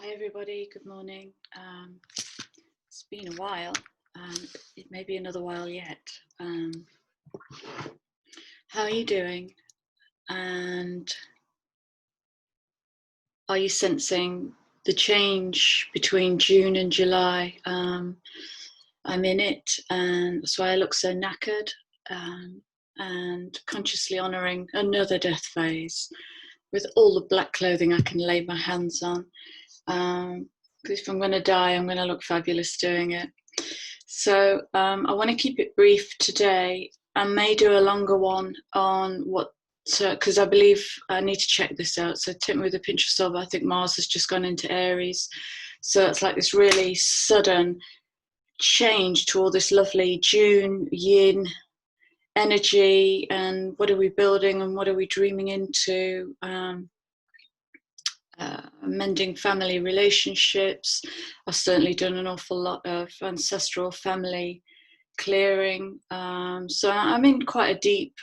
Hi everybody, good morning. It's been a while, it may be another while yet. How are you doing? And are you sensing the change between June and July? I'm in it, and that's why I look so knackered, and consciously honouring another death phase with all the black clothing I can lay my hands on. Because if I'm going to die, I'm going to look fabulous doing it. So I want to keep it brief today. I may do a longer one on what, because I believe I need to check this out. So take me with a pinch of salt. I think Mars has just gone into Aries. So it's like this really sudden change to all this lovely June yin energy, and what are we building and what are we dreaming into. Mending family relationships. I've certainly done an awful lot of ancestral family clearing. So I'm in quite a deep,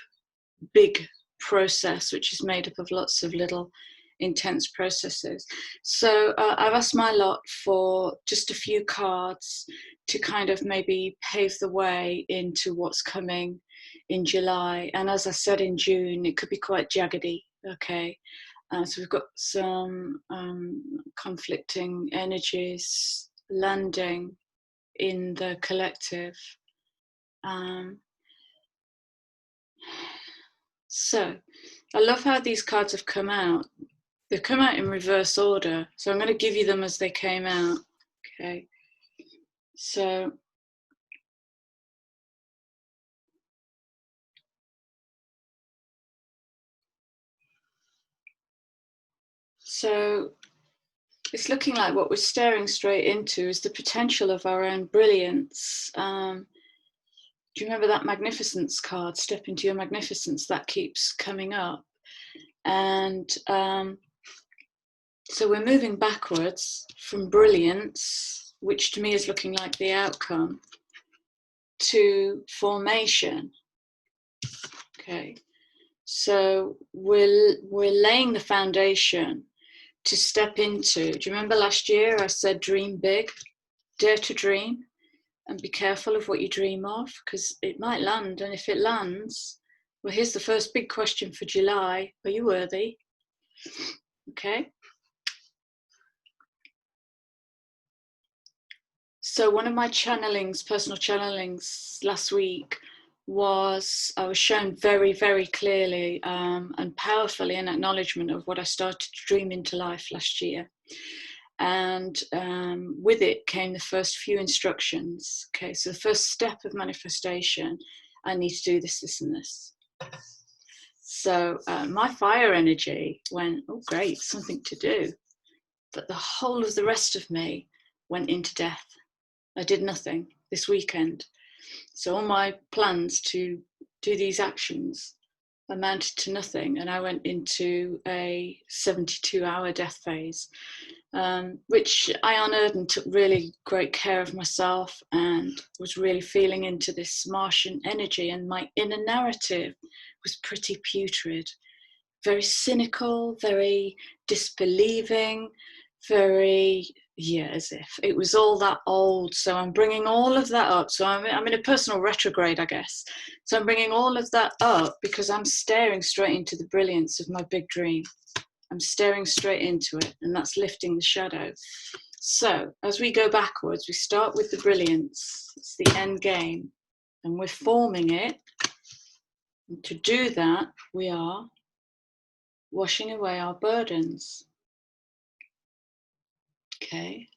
big process, which is made up of lots of little intense processes. So I've asked my lot for just a few cards to kind of maybe pave the way into what's coming in July. And as I said, in June, it could be quite jaggedy, okay? So we've got some conflicting energies landing in the collective. So I love how these cards have come out. They've come out in reverse order. So I'm going to give you them as they came out. Okay. So it's looking like what we're staring straight into is the potential of our own brilliance. Do you remember that magnificence card? Step into your magnificence. That keeps coming up. And so we're moving backwards from brilliance, which to me is looking like the outcome, to formation. Okay. So we're laying the foundation to step into. Do you remember last year I said dream big, dare to dream, and be careful of what you dream of, because it might land. And if it lands, well, here's the first big question for July. Are you worthy? Okay. So one of my channelings, personal channelings last week, was I was shown very, very clearly and powerfully an acknowledgement of what I started to dream into life last year. And with it came the first few instructions. Okay, so the first step of manifestation, I need to do this, this, and this. So my fire energy went, oh great, something to do. But the whole of the rest of me went into death. I did nothing this weekend. So all my plans to do these actions amounted to nothing. And I went into a 72-hour death phase, which I honoured and took really great care of myself, and was really feeling into this Martian energy. And my inner narrative was pretty putrid, very cynical, very disbelieving, very, yeah, as if it was all that old. So I'm bringing all of that up. So I'm in a personal retrograde, I guess. So I'm bringing all of that up because I'm staring straight into the brilliance of my big dream. I'm staring straight into it, and that's lifting the shadow. So as we go backwards, we start with the brilliance. It's the end game, and we're forming it. And to do that, we are washing away our burdens. Okay.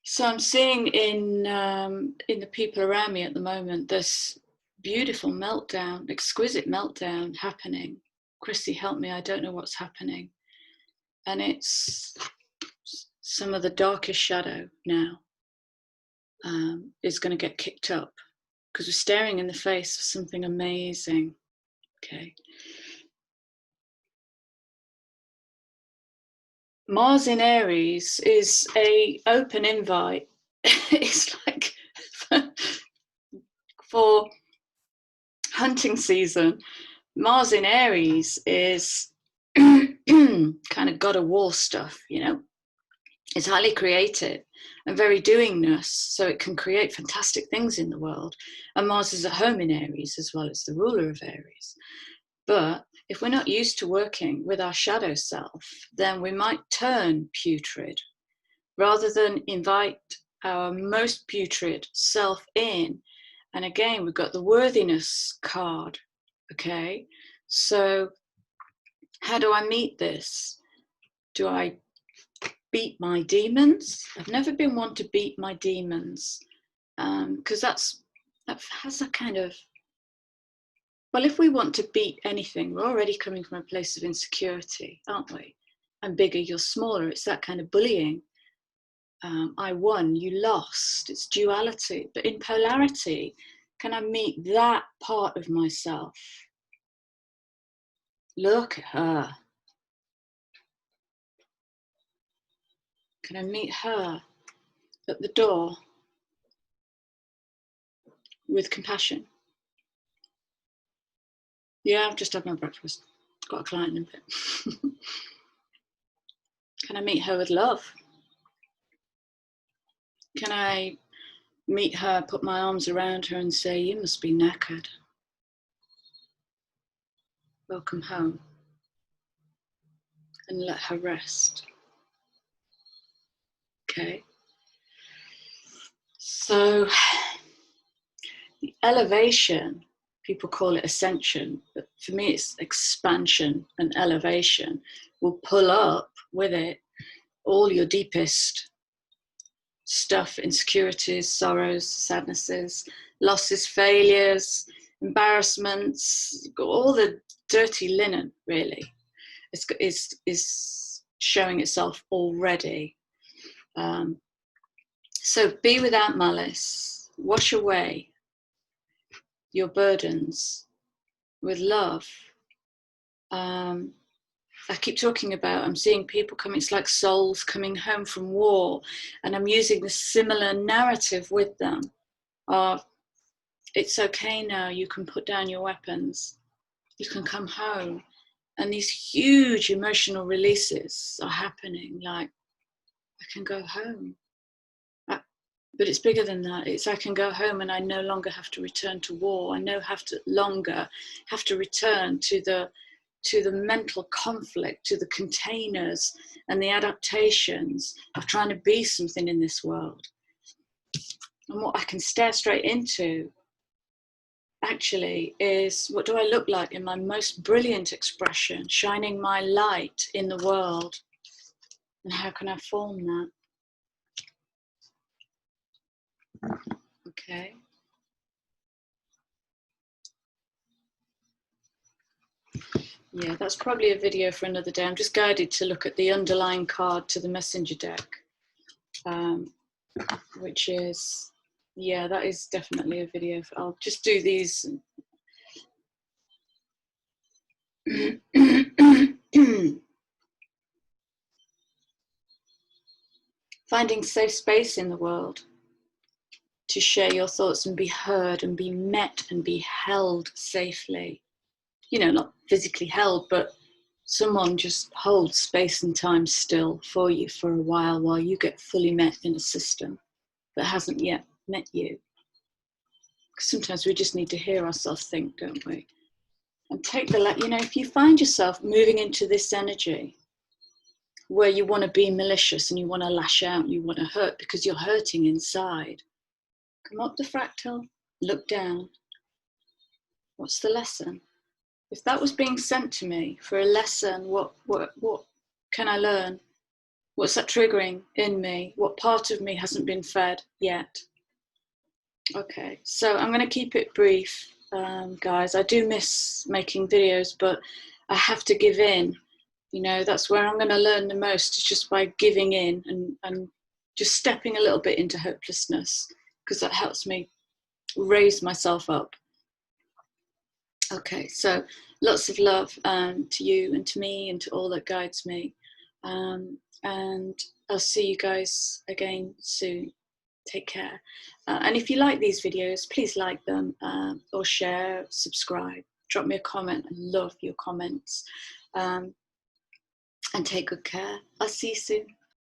So I'm seeing in the people around me at the moment this beautiful meltdown, exquisite meltdown happening. Chrissy, help me, I don't know what's happening. And it's some of the darkest shadow now is going to get kicked up, because we're staring in the face of something amazing. Okay. Mars in Aries is a open invite. It's like for hunting season. Mars in Aries is kind of God of War stuff, you know, It's highly creative and very doingness, so it can create fantastic things in the world. And Mars is at home in Aries as well as the ruler of Aries. But if we're not used to working with our shadow self, then we might turn putrid rather than invite our most putrid self in. And again, we've got the worthiness card. Okay, so how do I meet this? Do I beat my demons? I've never been one to beat my demons, because that has a kind of, well, if we want to beat anything, we're already coming from a place of insecurity, aren't we? I'm bigger, you're smaller. It's that kind of bullying. I won, you lost. It's duality. But in polarity, can I meet that part of myself? Look at her. Can I meet her at the door with compassion? Yeah, I've just had my breakfast. Got a client in a bit. Can I meet her with love? Can I meet her, put my arms around her and say, you must be knackered. Welcome home. And let her rest. Okay. So the elevation, people call it ascension, but for me it's expansion and elevation, will pull up with it all your deepest stuff, insecurities, sorrows, sadnesses, losses, failures, embarrassments, all the dirty linen, really, is showing itself already. So be without malice, wash away your burdens with love. I keep talking about, I'm seeing people coming, it's like souls coming home from war, and I'm using the similar narrative with them of, it's okay now, you can put down your weapons, you can come home. And these huge emotional releases are happening, like, I can go home. But it's bigger than that. It's I can go home and I no longer have to return to war. I no longer have to return to the mental conflict, to the containers and the adaptations of trying to be something in this world. And what I can stare straight into actually is, what do I look like in my most brilliant expression, shining my light in the world? And how can I form that? Okay. Yeah, that's probably a video for another day. I'm just guided to look at the underlying card to the messenger deck, which is, yeah, that is definitely a video. I'll just do these. Finding safe space in the world to share your thoughts and be heard and be met and be held safely. You know, not physically held, but someone just holds space and time still for you for a while you get fully met in a system that hasn't yet met you. Because sometimes we just need to hear ourselves think, don't we? And take if you find yourself moving into this energy where you want to be malicious and you want to lash out, you want to hurt because you're hurting inside, come up the fractal, look down. What's the lesson? If that was being sent to me for a lesson, what can I learn? What's that triggering in me? What part of me hasn't been fed yet? Okay, so I'm going to keep it brief, guys. I do miss making videos, but I have to give in. You know, that's where I'm going to learn the most, is just by giving in and just stepping a little bit into hopelessness, because that helps me raise myself up. Okay, so lots of love to you and to me and to all that guides me. And I'll see you guys again soon. Take care. And if you like these videos, please like them or share, subscribe, drop me a comment. I love your comments. And take good care. I'll see you soon.